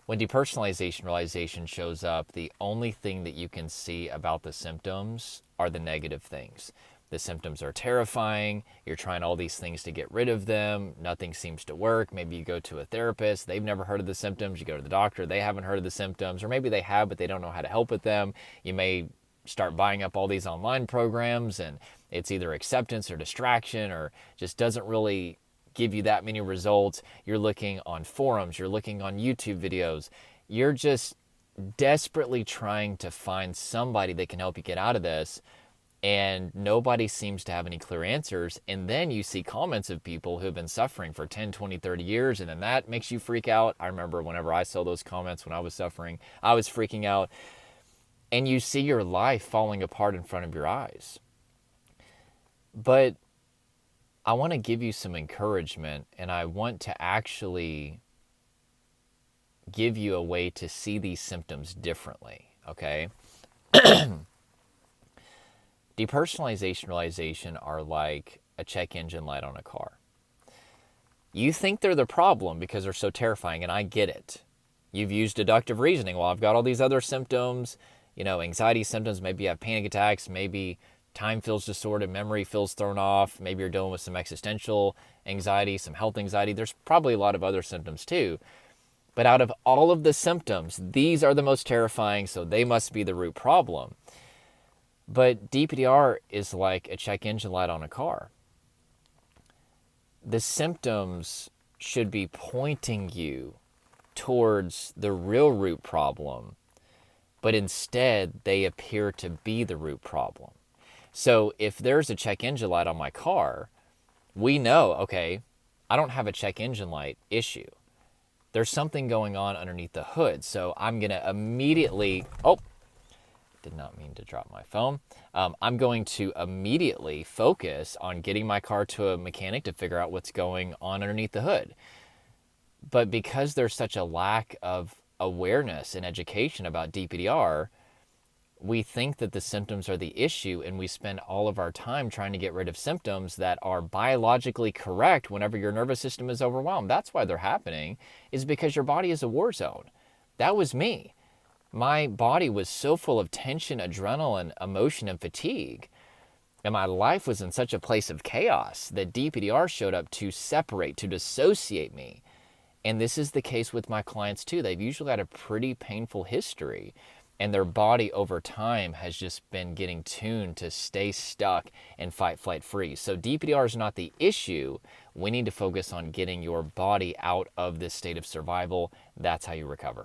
When depersonalization realization shows up, the only thing that you can see about the symptoms are the negative things. The symptoms are terrifying. You're trying all these things to get rid of them. Nothing seems to work. Maybe you go to a therapist. They've never heard of the symptoms. You go to the doctor. They haven't heard of the symptoms. Or maybe they have, but they don't know how to help with them. You may start buying up all these online programs, and it's either acceptance or distraction, or just doesn't really give you that many results. You're looking on forums. You're looking on YouTube videos. You're just desperately trying to find somebody that can help you get out of this, and nobody seems to have any clear answers. And then you see comments of people who've been suffering for 10, 20, 30 years, and then that makes you freak out. I remember whenever I saw those comments when I was suffering, I was freaking out. And you see your life falling apart in front of your eyes. But I want to give you some encouragement, and I want to actually give you a way to see these symptoms differently, okay? Depersonalization, realization are like a check engine light on a car. You think they're the problem because they're so terrifying, and I get it. You've used deductive reasoning. Well, I've got all these other symptoms, anxiety symptoms. Maybe you have panic attacks. Maybe time feels distorted, memory feels thrown off. Maybe you're dealing with some existential anxiety, some health anxiety. There's probably a lot of other symptoms too. But out of all of the symptoms, these are the most terrifying, so they must be the root problem. But DPDR is like a check engine light on a car. The symptoms should be pointing you towards the real root problem, but instead they appear to be the root problem. So if there's a check engine light on my car, we know, okay, I don't have a check engine light issue. There's something going on underneath the hood. So I'm going to immediately, did not mean to drop my phone. I'm going to immediately focus on getting my car to a mechanic to figure out what's going on underneath the hood. But because there's such a lack of awareness and education about DPDR, we think that the symptoms are the issue, and we spend all of our time trying to get rid of symptoms that are biologically correct whenever your nervous system is overwhelmed. That's why they're happening, is because your body is a war zone. That was me. My body was so full of tension, adrenaline, emotion, and fatigue. And my life was in such a place of chaos that DPDR showed up to separate, to dissociate me. And this is the case with my clients too. They've usually had a pretty painful history, and their body over time has just been getting tuned to stay stuck and fight, flight, freeze. So DPDR is not the issue. We need to focus on getting your body out of this state of survival. That's how you recover.